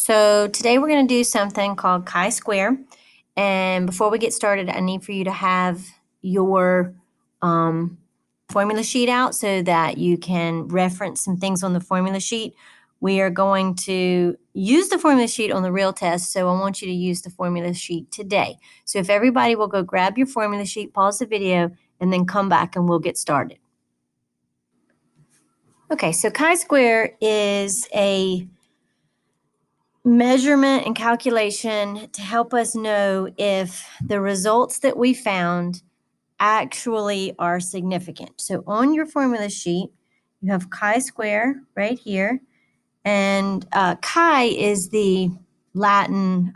So today we're going to do something called chi-square. And before we get started, I need for you to have your formula sheet out so that you can reference some things on the formula sheet. We are going to use the formula sheet on the real test, so I want you to use the formula sheet today. So if everybody will go grab your formula sheet, pause the video, and then come back and we'll get started. Okay, so chi-square is a measurement and calculation to help us know if the results that we found actually are significant. So on your formula sheet, you have chi-square right here, and chi is the Latin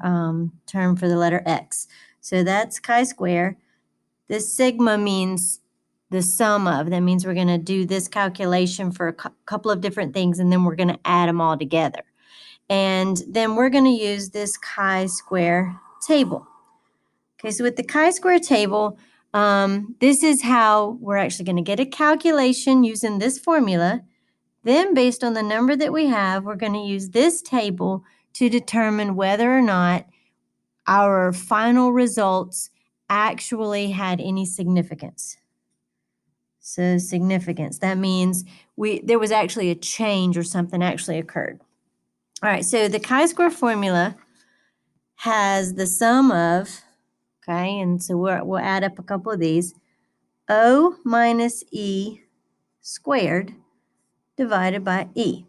term for the letter x. So that's chi-square. This sigma means the sum of. That means we're going to do this calculation for a couple of different things, and then we're going to add them all together. And then we're going to use this chi-square table. Okay, so with the chi-square table, this is how we're actually going to get a calculation using this formula. Then, based on the number that we have, we're going to use this table to determine whether or not our final results actually had any significance. So significance, that means there was actually a change or something actually occurred. All right, so the chi-square formula has the sum of, okay, and so we'll add up a couple of these, O minus E squared divided by E.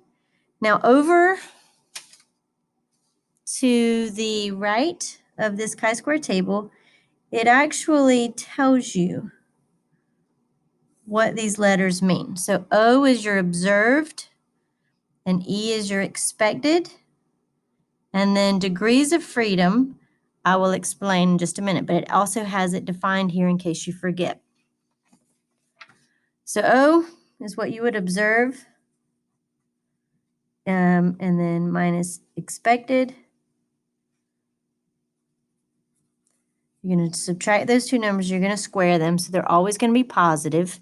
Now over to the right of this chi-square table, it actually tells you what these letters mean. So O is your observed, and E is your expected, and then degrees of freedom, I will explain in just a minute, but it also has it defined here in case you forget. So O is what you would observe, and then minus expected. You're going to subtract those two numbers. You're going to square them, so they're always going to be positive.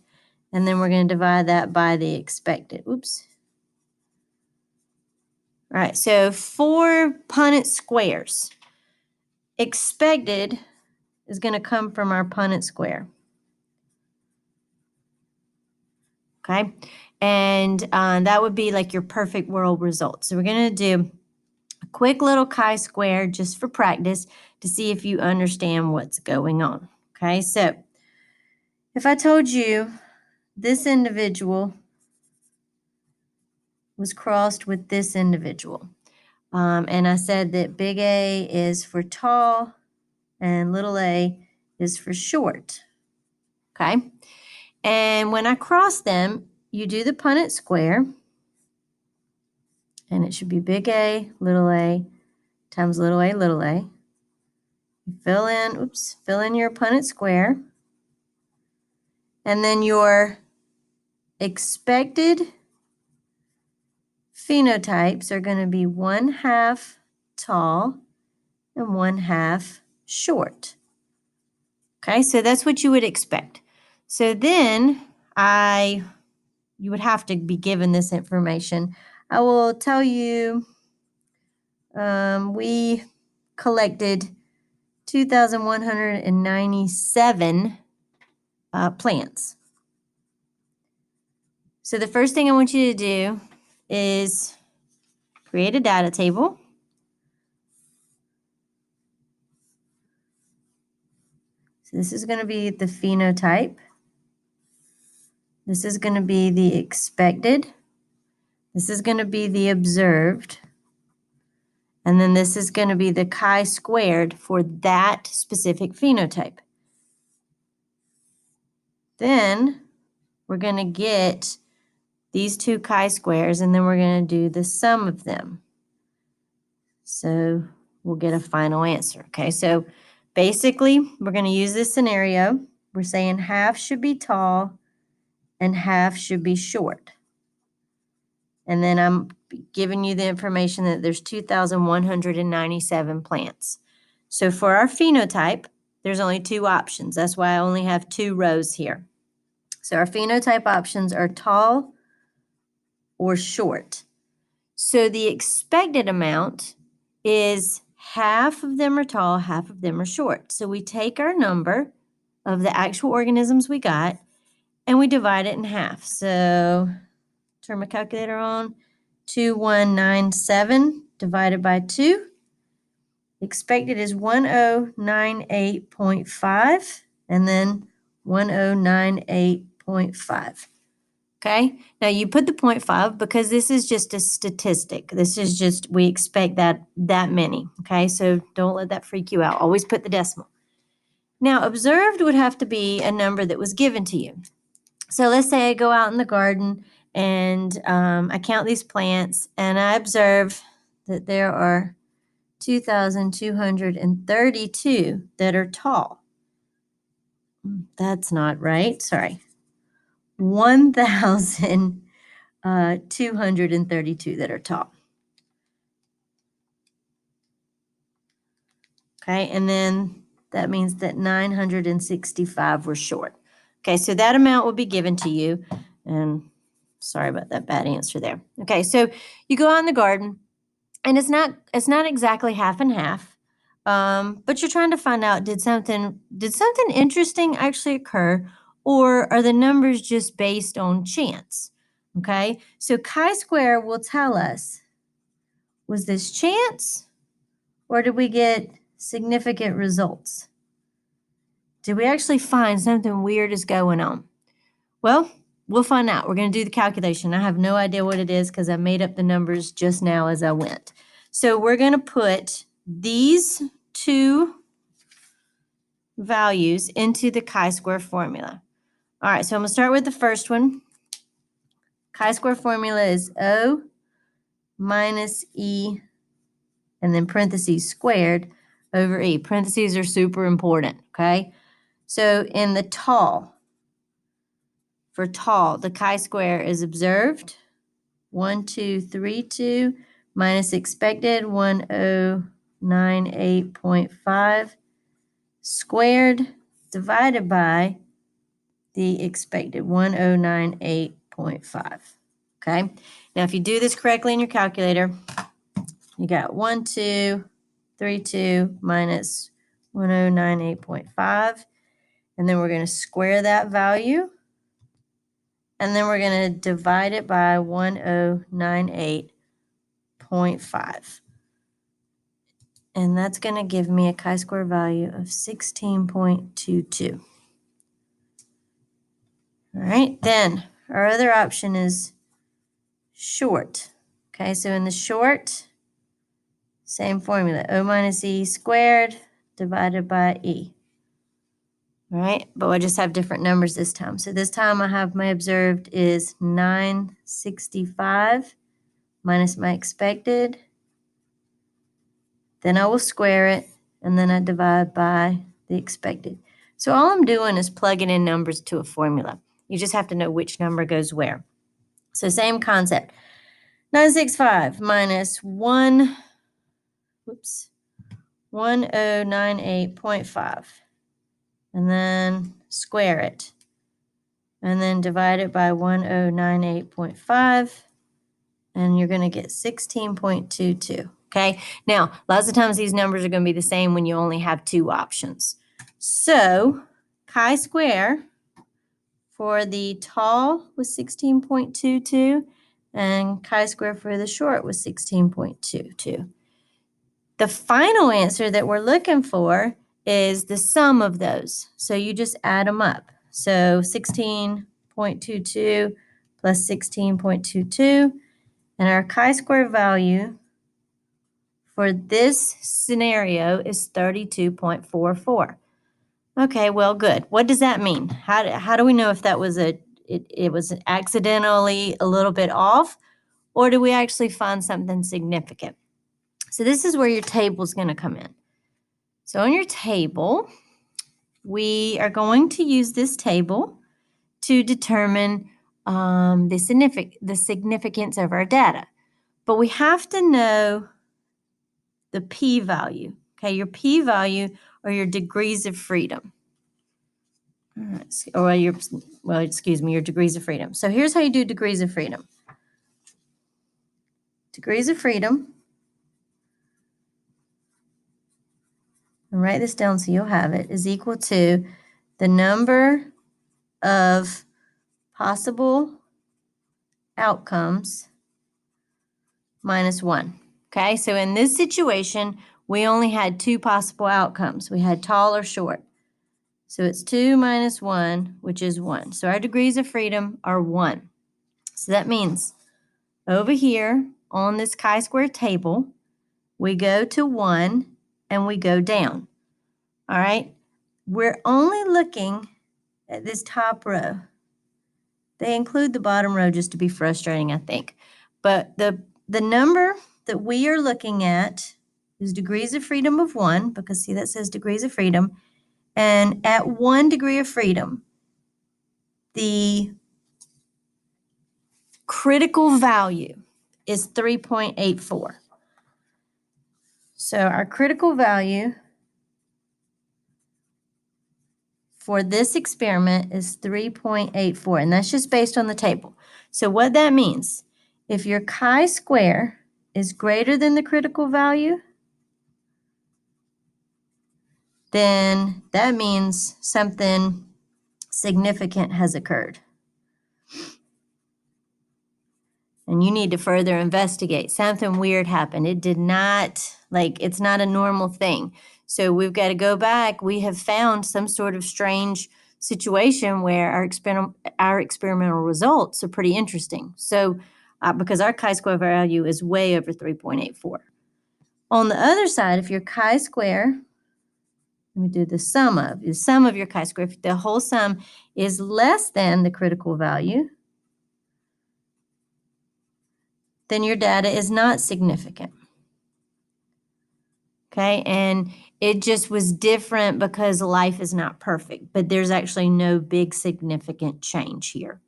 And then we're going to divide that by the expected. Oops. All right, so for Punnett squares, expected is going to come from our Punnett square. Okay, and that would be like your perfect world result. So we're going to do a quick little chi-square just for practice to see if you understand what's going on. Okay, so if I told you this individual was crossed with this individual, and I said that big A is for tall and little a is for short. Okay, and when I cross them, you do the Punnett square, and it should be big A times little a, little a. You fill in your Punnett square, and then your expected phenotypes are going to be 1/2 tall and 1/2 short. Okay, so that's what you would expect. So then you would have to be given this information. I will tell you, we collected 2,197 plants. So the first thing I want you to do is create a data table. So this is going to be the phenotype. This is going to be the expected. This is going to be the observed. And then this is going to be the chi-squared for that specific phenotype. Then we're going to get these two chi-squares, and then we're going to do the sum of them. So we'll get a final answer. Okay, so basically we're going to use this scenario. We're saying half should be tall and half should be short. And then I'm giving you the information that there's 2,197 plants. So for our phenotype, there's only two options. That's why I only have 2 rows here. So our phenotype options are tall or short. So the expected amount is half of them are tall, half of them are short. So we take our number of the actual organisms we got and we divide it in half. So turn my calculator on. 2197 divided by 2. Expected is 1098.5 and then 1098.5. Okay, now you put the 0.5 because this is just a statistic. This is just, we expect that many. Okay, so don't let that freak you out. Always put the decimal. Now, observed would have to be a number that was given to you. So let's say I go out in the garden and I count these plants and I observe that there are 2,232 that are tall. That's not right. Sorry. 1,232 that are tall. Okay, and then that means that 965 were short. Okay, so that amount will be given to you. And sorry about that bad answer there. Okay, so you go out in the garden, and it's not exactly half and half, but you're trying to find out, did something interesting actually occur, or are the numbers just based on chance? Okay, so chi-square will tell us, was this chance, or did we get significant results? Did we actually find something weird is going on? Well, we'll find out. We're going to do the calculation. I have no idea what it is because I made up the numbers just now as I went. So we're going to put these two values into the chi-square formula. All right, so I'm going to start with the first one. Chi-square formula is O minus E, and then parentheses squared over E. Parentheses are super important, okay? So in the tall, for tall, the chi-square is observed, 1232 minus expected, 1098.5 squared divided by the expected, 1098.5. Okay, now if you do this correctly in your calculator, you got 1232 minus 1098.5, and then we're going to square that value, and then we're going to divide it by 1098.5. And that's going to give me a chi-square value of 16.22. All right, then our other option is short. Okay, so in the short, same formula, O minus E squared divided by E. All right, but I just have different numbers this time. So this time I have my observed is 965 minus my expected. Then I will square it, and then I divide by the expected. So all I'm doing is plugging in numbers to a formula. You just have to know which number goes where. So same concept. 965 minus 1098.5. And then square it. And then divide it by 1098.5. And you're going to get 16.22. Okay, now lots of times these numbers are going to be the same when you only have two options. So chi-square for the tall was 16.22 and chi-square for the short was 16.22. The final answer that we're looking for is the sum of those. So you just add them up. So 16.22 plus 16.22, and our chi-square value for this scenario is 32.44. Okay, well, good. What does that mean? How do we know if that was it was accidentally a little bit off, or do we actually find something significant? So this is where your table is going to come in. So on your table, we are going to use this table to determine the significance of our data. But we have to know the p-value. Okay, your p-value are your degrees of freedom. Or your degrees of freedom. So here's how you do degrees of freedom. Degrees of freedom and write this down so you'll have it, is equal to the number of possible outcomes minus 1. Okay, so in this situation, we only had 2 possible outcomes. We had tall or short. So it's 2 minus 1, which is 1. So our degrees of freedom are 1. So that means over here on this chi-square table, we go to 1 and we go down. All right, we're only looking at this top row. They include the bottom row just to be frustrating, I think. But the number that we are looking at is degrees of freedom of 1, because see that says degrees of freedom. And at 1 degree of freedom, the critical value is 3.84. So our critical value for this experiment is 3.84, and that's just based on the table. So what that means, if your chi-square is greater than the critical value, then that means something significant has occurred. And you need to further investigate. Something weird happened. It did not, it's not a normal thing. So we've got to go back. We have found some sort of strange situation where our experimental results are pretty interesting. So because our chi-square value is way over 3.84. On the other side, if your chi-square, let me do the sum of your chi-square, if the whole sum is less than the critical value, then your data is not significant. Okay, and it just was different because life is not perfect, but there's actually no big significant change here.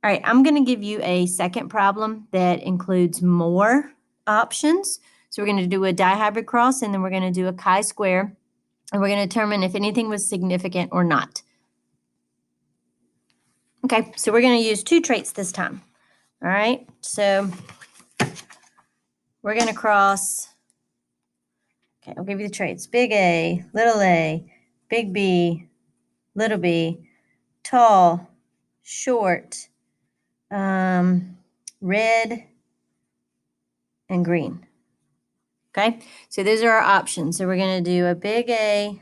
All right, I'm going to give you a second problem that includes more options. So we're going to do a dihybrid cross, and then we're going to do a chi-square, and we're going to determine if anything was significant or not. Okay, so we're going to use 2 traits this time. All right, so we're going to cross. Okay, I'll give you the traits. Big A, big B, little b, tall, short, red, and green. Okay, so those are our options. So we're going to do a big A,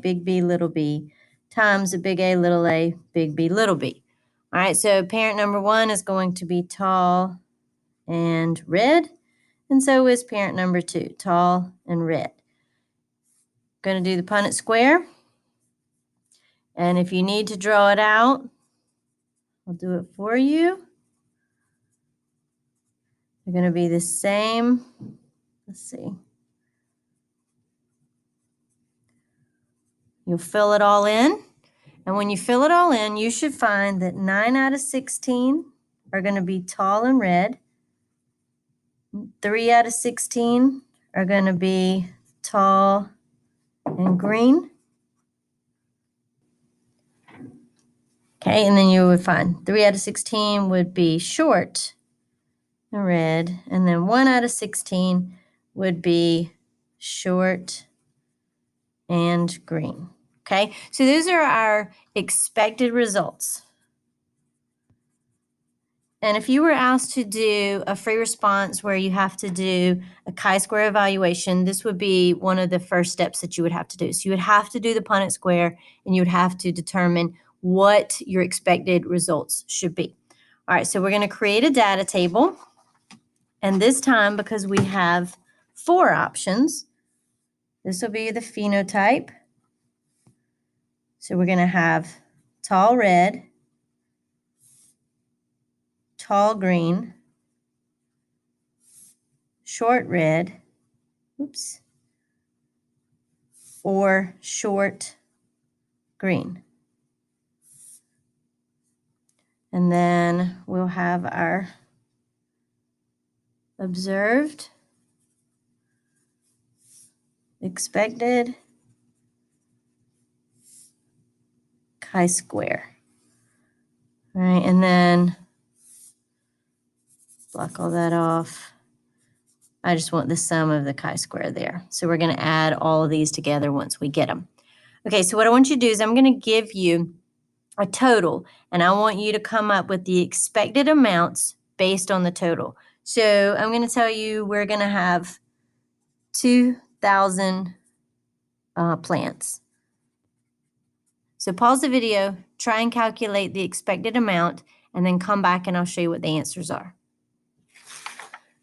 big B, little b, times a big A, big B, little b. All right, so parent number 1 is going to be tall and red, and so is parent number 2, tall and red. Going to do the Punnett square, and if you need to draw it out, I'll do it for you. They're going to be the same. Let's see. You'll fill it all in. And when you fill it all in, you should find that 9 out of 16 are going to be tall and red. 3 out of 16 are going to be tall and green. Okay, and then you would find 3 out of 16 would be short and red. And then 1 out of 16 would be short and green. Okay, so those are our expected results. And if you were asked to do a free response where you have to do a chi-square evaluation, this would be one of the first steps that you would have to do. So you would have to do the Punnett square, and you would have to determine what your expected results should be. All right, so we're going to create a data table. And this time, because we have 4 options, this will be the phenotype. So we're going to have tall red, tall green, short red, or short green. And then we'll have our observed, expected, chi-square. All right, and then block all that off. I just want the sum of the chi-square there. So we're going to add all of these together once we get them. Okay, so what I want you to do is I'm going to give you a total, and I want you to come up with the expected amounts based on the total. So I'm going to tell you we're going to have 2,000 plants. So pause the video, try and calculate the expected amount, and then come back and I'll show you what the answers are.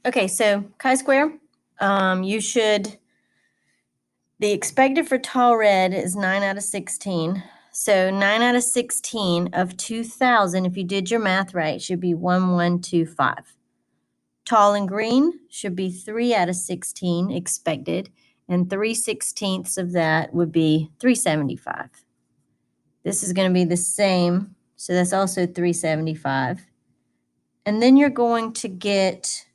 Okay, so chi-square, the expected for tall red is 9 out of 16. So 9 out of 16 of 2,000, if you did your math right, should be 1125. Tall and green should be 3 out of 16 expected, and 3/16 of that would be 375. This is going to be the same, so that's also 375. And then you're going to get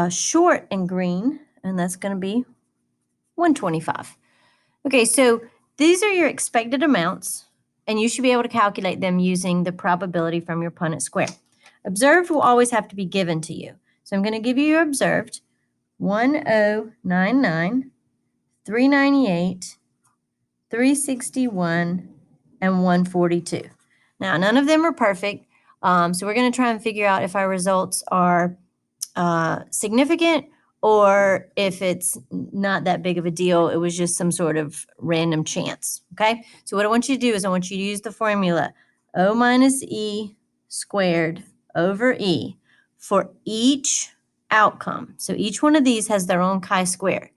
short and green, and that's going to be 125. Okay, so these are your expected amounts, and you should be able to calculate them using the probability from your Punnett square. Observed will always have to be given to you. So I'm going to give you your observed, 1099, 398, 361, and 142. Now, none of them are perfect, so we're going to try and figure out if our results are significant or if it's not that big of a deal. It was just some sort of random chance, okay? So what I want you to do is I want you to use the formula O minus E squared over E for each outcome. So each one of these has their own chi-square.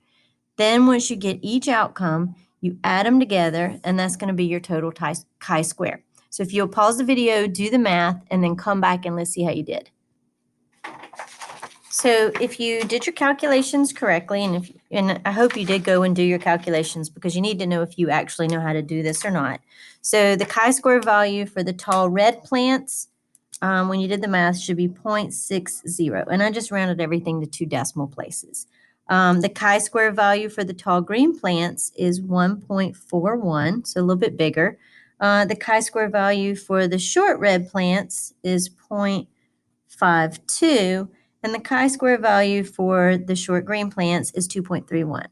Then once you get each outcome, you add them together, and that's going to be your total chi-square. So if you'll pause the video, do the math, and then come back and let's see how you did. So if you did your calculations correctly, and I hope you did go and do your calculations because you need to know if you actually know how to do this or not. So the chi-square value for the tall red plants, when you did the math, should be 0.60. And I just rounded everything to 2 decimal places. The chi-square value for the tall green plants is 1.41, so a little bit bigger. The chi-square value for the short red plants is 0.52, and the chi-square value for the short green plants is 2.31.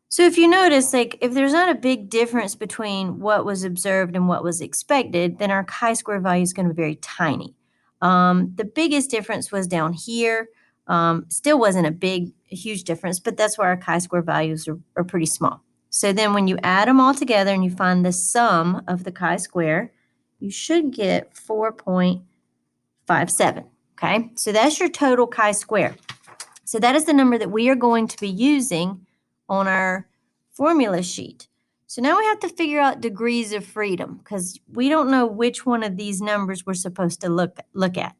So if you notice, like if there's not a big difference between what was observed and what was expected, then our chi-square value is going to be very tiny. The biggest difference was down here. Still wasn't a huge difference, but that's why our chi-square values are pretty small. So then when you add them all together and you find the sum of the chi-square, you should get 4.57. Okay, so that's your total chi-square. So that is the number that we are going to be using on our formula sheet. So now we have to figure out degrees of freedom because we don't know which one of these numbers we're supposed to look at.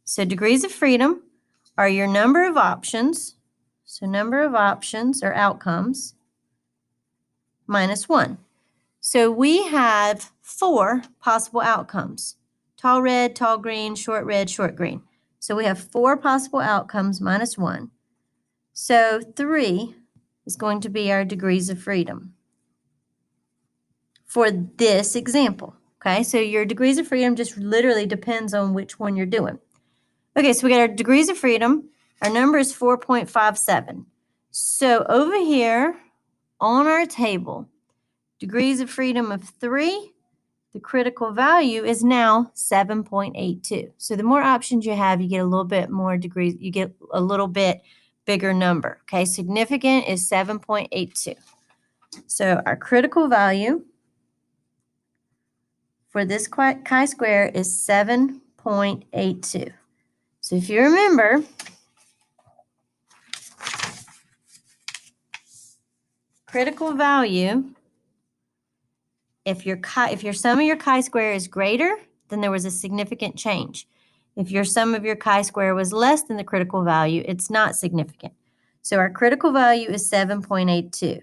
So degrees of freedom are your number of options. So number of options or outcomes minus 1. So we have 4 possible outcomes: tall red, tall green, short red, short green. So we have 4 possible outcomes minus 1. So 3 is going to be our degrees of freedom for this example. Okay, so your degrees of freedom just literally depends on which one you're doing. Okay, so we got our degrees of freedom. Our number is 4.57. So over here on our table, degrees of freedom of 3, the critical value is now 7.82. So the more options you have, you get a little bit more degrees, you get a little bit bigger number. Okay, significant is 7.82. So our critical value for this chi-square is 7.82. So if you remember, critical value, if your sum of your chi-square is greater, then there was a significant change. If your sum of your chi-square was less than the critical value, it's not significant. So our critical value is 7.82.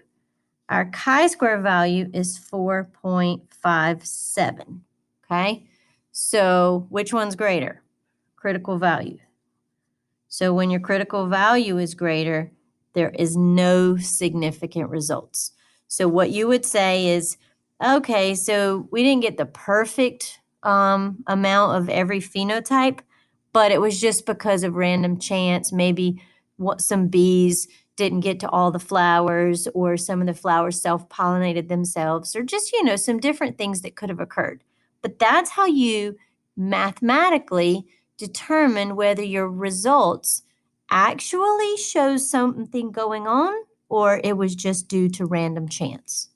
Our chi-square value is 4.57. Okay? So which one's greater? Critical value. So when your critical value is greater, there is no significant results. So what you would say is, okay, so we didn't get the perfect amount of every phenotype, but it was just because of random chance. Maybe what some bees didn't get to all the flowers, or some of the flowers self-pollinated themselves, or just, some different things that could have occurred. But that's how you mathematically determine whether your results actually show something going on or it was just due to random chance.